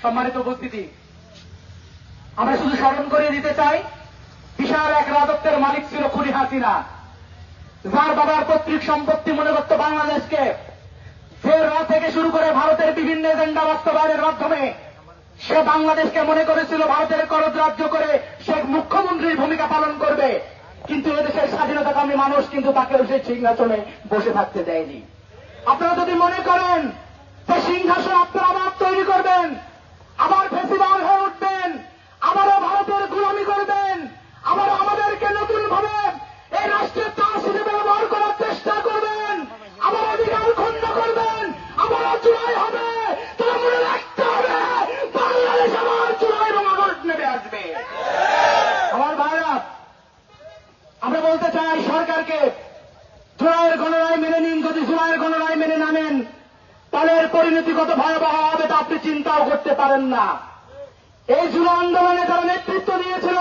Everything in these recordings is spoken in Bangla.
সম্মানিত উপস্থিতি, আমরা শুধু স্মরণ করিয়ে দিতে চাই, বিশাল এক রাজত্বের মালিক ছিল খুনি হাসিনা, যার বাবার পৈতৃক সম্পত্তি মনে করত বাংলাদেশকে। সে র থেকে শুরু করে ভারতের বিভিন্ন এজেন্ডা বাস্তবায়নের মাধ্যমে সে বাংলাদেশকে মনে করেছিল ভারতের করজ রাজ্য করে সে মুখ্যমন্ত্রীর ভূমিকা পালন করবে। কিন্তু এদেশের স্বাধীনতাকামী মানুষ কিন্তু তাকেও সেই সিংহাসনে বসে থাকতে দেয়নি। আপনারা যদি মনে করেন যে সিংহাসন আপনারা আবার তৈরি করবেন, আবার ফেসিবাদ হয়ে উঠবেন, আবারও ভারতের গোলামি করবেন, আবারও আমাদেরকে নতুন ভাবে এই রাষ্ট্রের তাস হিসেবে ব্যবহার করার চেষ্টা করবেন, আবার অধিকার খণ্ড করবেন, আবারও জুলাই হবে, তারা মনে রাখতে হবে বাংলাদেশ আবার জুলাই এবং আগস্ট নেমে আসবে। আমার ভাইরা, আমরা বলতে চাই সরকারকে, জুলাইয়ের গণরায় মেনে নিন। যদি জুলাইয়ের গণরায় মেনে না নেন, তাহলে এর পরিণতি কত ভয়াবহ হবে তা আপনি চিন্তাও করতে পারেন না। এই জুলাই আন্দোলনে যারা নেতৃত্ব দিয়েছিল,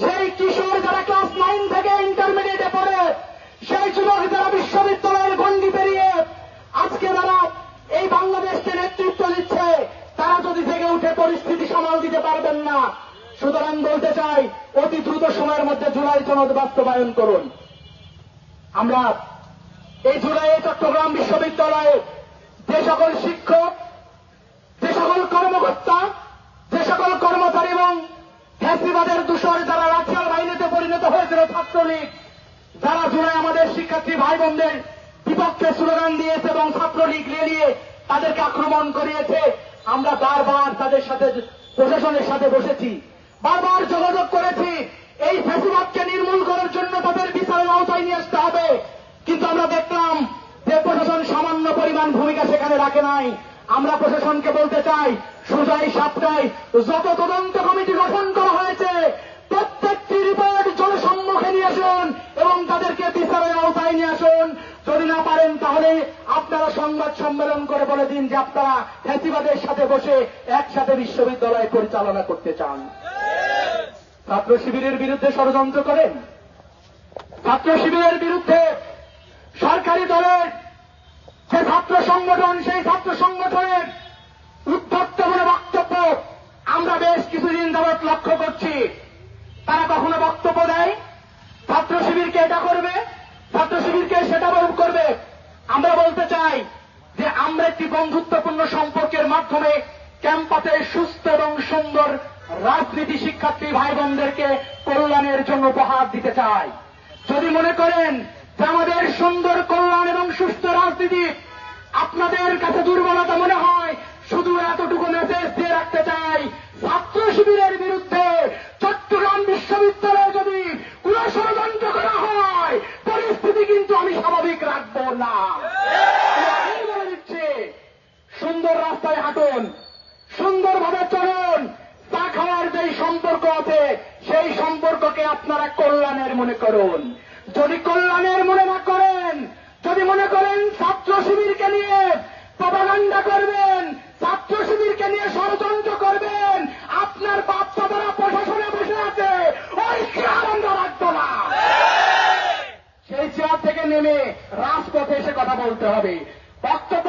সেই কিশোর যারা ক্লাস 9 থেকে ইন্টারমিডিয়েটে পড়ে, সেই যুবক যারা বিশ্ববিদ্যালয়ের গণ্ডি পেরিয়ে আজকে যারা এই বাংলাদেশকে নেতৃত্ব দিচ্ছে, তারা যদি থেকে উঠে পরিস্থিতি সামাল দিতে পারবেন না। সুতরাং বলতে চাই, অতি দ্রুত সময়ের মধ্যে জুলাই সনদ বাস্তবায়ন করুন। আমরা এই জুলাইয়ে চট্টগ্রাম বিশ্ববিদ্যালয়ে যে সকল শিক্ষক, যে সকল কর্মকর্তা, যে সকল কর্মচারী এবং ফ্যাসিবাদের দূষর যারা রাখিয়াল বাহিনীতে পরিণত হয়েছিল ছাত্রলীগ, যারা জুলাই আমাদের শিক্ষার্থী ভাই বোনদের বিপক্ষে স্লোগান দিয়েছে এবং ছাত্রলীগ লেলিয়ে তাদেরকে আক্রমণ করিয়েছে, আমরা বারবার তাদের সাথে প্রশাসনের সাথে বসেছি, বারবার যোগাযোগ করেছি। এই ফ্যাসিবাদকে নির্মূল করার জন্য তাদের বিচারের আওতায় নিয়ে আসতে হবে। কিন্তু আমরা দেখলাম যে প্রশাসন সামান্য পরিমাণ ভূমিকা সেখানে রাখে নাই। আমরা প্রশাসনকে বলতে চাই, সোজাই সাপটায় যত তদন্ত কমিটি গঠন করা হয়েছে, প্রত্যেকটি রিপোর্ট জনসম্মুখে নিয়ে আসুন এবং তাদেরকে বিচারের আওতায় নিয়ে আসুন। যদি না পারেন তাহলে আপনারা সংবাদ সম্মেলন করে বলে দিন যে আপনারা ফ্যাসিবাদের সাথে বসে একসাথে বিশ্ববিদ্যালয় পরিচালনা করতে চান। ছাত্র শিবিরের বিরুদ্ধে ষড়যন্ত্র করেন, ছাত্র শিবিরের বিরুদ্ধে সরকারি দলের যে ছাত্র সংগঠন, সেই ছাত্র সংগঠনের উদ্ধত্তমূলক বক্তব্য আমরা বেশ কিছুদিন যাবৎ লক্ষ্য করছি। তারা কখনো বক্তব্য দেয়, ছাত্র শিবিরকে এটা করবে, ছাত্র শিবিরকে সেটা করবে। আমরা বলতে চাই যে আমরা একটি বন্ধুত্বপূর্ণ সম্পর্কের মাধ্যমে ক্যাম্পাসে সুস্থ এবং সুন্দর রাজনীতি শিক্ষার্থী ভাই বোনদেরকে কল্যাণের জন্য উপহার দিতে চাই। যদি মনে করেন যে আমাদের সুন্দর কল্যাণ এবং সুস্থ রাজনীতি আপনাদের কাছে দুর্বলতা মনে হয়, শুধু এতটুকু মেসেজ দিয়ে রাখতে চাই, ছাত্র শিবিরের বিরুদ্ধে চট্টগ্রাম বিশ্ববিদ্যালয়ে যদি কোন ষড়যন্ত্র করা হয়, পরিস্থিতি কিন্তু আমি স্বাভাবিক রাখব না। বলে দিচ্ছি, সুন্দর রাস্তায় হাঁটুন, সুন্দরভাবে চলুন, চা খাওয়ার যেই সম্পর্ক আছে সেই সম্পর্ককে আপনারা কল্যাণের মনে করুন। যদি কল্যাণের মনে না করেন, যদি মনে করেন ছাত্র শিবিরকে নিয়ে প্রপাগান্ডা করবেন, ছাত্র শিবিরকে নিয়ে ষড়যন্ত্র করবেন, আপনার বাচ্চা যারা প্রশাসনে বসে আছে ওই চেয়ার আমরা রাখবো না। সেই চেয়ার থেকে নেমে রাজপথে এসে কথা বলতে হবে। বক্তব্য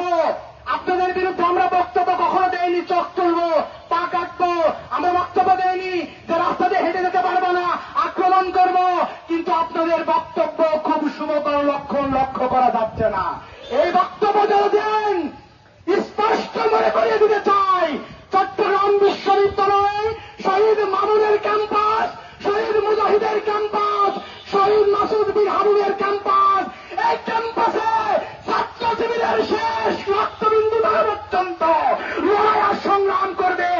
আপনাদের বিরুদ্ধে আমরা বক্তব্য কখনো দেয়নি, চোখ তুলবো, পা কাটবো, আমরা বক্তব্য দেয়নি যে রাস্তা দিয়ে হেঁটে যেতে পারবো না, আক্রমণ করব। কিন্তু আপনাদের বক্তব্য খুব শুভকর লক্ষণ লক্ষ্য করা যাচ্ছে না। এই বক্তব্য যারা দেন, স্পষ্ট মনে করিয়ে দিতে চাই, চট্টগ্রাম বিশ্ববিদ্যালয় শহীদ মামুনের ক্যাম্পাস, শহীদ মুজাহিদের ক্যাম্পাস, শহীদ মাসুদ বিন হাবিবের ক্যাম্পাস, এই ক্যাম্পাসে ছাত্র শিবিরের শেষ রক্তবিন্দু পর্যন্ত লড়াই আর সংগ্রাম করবে।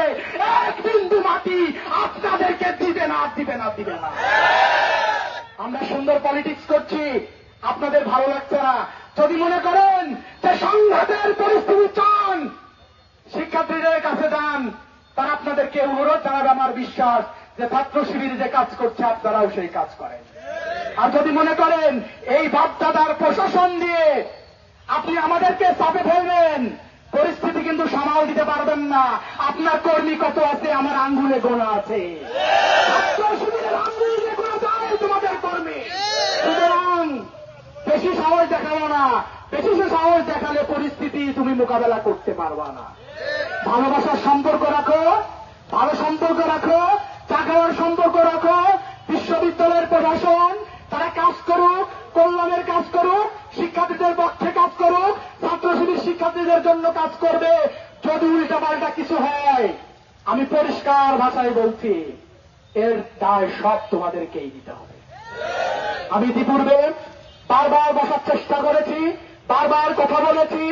এক বিন্দু মাটি আপনাদেরকে দিবে না, দিবে না, দিবে না। আমরা সুন্দর পলিটিক্স করছি, আপনাদের ভালো লাগছে না। যদি মনে করেন যে সংঘাতের পরিস্থিতি চান, শিক্ষার্থীদের কাছে যান, তারা আপনাদেরকে অনুরোধ জানাবে। আমার বিশ্বাস যে ছাত্র শিবির যে কাজ করছে আপনারাও সেই কাজ করেন। আর যদি মনে করেন এই বাপদাদার প্রশাসন দিয়ে আপনি আমাদেরকে চাপে ফেলবেন, পরিস্থিতি কিন্তু সামাল দিতে পারবেন না। আপনার কর্মী কত আছে আমার আঙ্গুলে গোনা আছে, ছাত্র শিবিরের আঙ্গুলে গোনা যায় তোমাদের কর্মী। সুতরাং বেশি সাহস দেখাবো না, বেশি সাহস দেখালে পরিস্থিতি তুমি মোকাবেলা করতে পারবা না। ভালোবাসার সম্পর্ক রাখো, ভালো সম্পর্ক রাখো, চাকরির সম্পর্ক রাখো। বিশ্ববিদ্যালয়ের প্রশাসন তারা কাজ করুক, কল্যাণের কাজ করুক, শিক্ষার্থীদের পক্ষে কাজ করুক, ছাত্র শিবির শিক্ষার্থীদের জন্য কাজ করবে। যদি উল্টাপাল্টা কিছু হয়, আমি পরিষ্কার ভাষায় বলছি, এর দায় সব তোমাদেরকেই দিতে হবে। আমি ইতিপূর্বে বারবার বসার চেষ্টা করেছি, বারবার কথা বলেছি,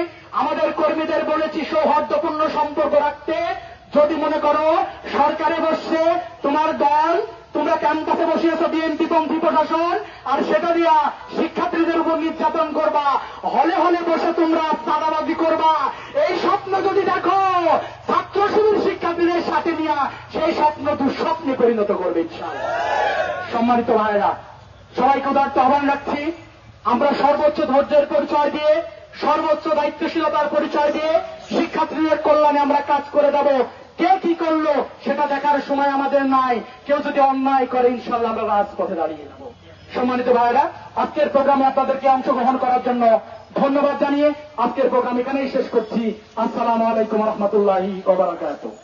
আমাদের কর্মীদের বলেছি সৌহার্দ্যপূর্ণ সম্পর্ক রাখতে। যদি মনে করো সরকারে বসছে তোমার দল, তোমরা ক্যাম্পাসে বসিয়েছো বিএনপি পন্থী প্রশাসন, আর সেটা দিয়া শিক্ষার্থীদের উপর নির্যাতন করবা, হলে হলে বসে তোমরা চাঁদাবাজি করবা, এই স্বপ্ন যদি দেখো, ছাত্র শিবির শিক্ষার্থীদের সাথে নিয়ে সেই স্বপ্ন দুঃস্বপ্নে পরিণত করবে ইনশাআল্লাহ। সম্মানিত ভাইরা, সবাইকে উদারত আহ্বান রাখছি, আমরা সর্বোচ্চ ধৈর্যের পরিচয় দিয়ে, সর্বোচ্চ দায়িত্বশীলতার পরিচয় দিয়ে শিক্ষার্থীদের কল্যাণে আমরা কাজ করে যাব। কে কি করলো সেটা দেখার সময় আমাদের নাই। কেউ যদি অন্যায় করে ইনশাআল্লাহ আমরা রাজপথে দাঁড়িয়ে যাব। সম্মানিত ভাইরা, আজকের প্রোগ্রামে আপনাদেরকে অংশগ্রহণ করার জন্য ধন্যবাদ জানিয়ে আজকের প্রোগ্রাম এখানেই শেষ করছি। আসসালামু আলাইকুম রহমতুল্লাহি ওয়া বারাকাতুহু।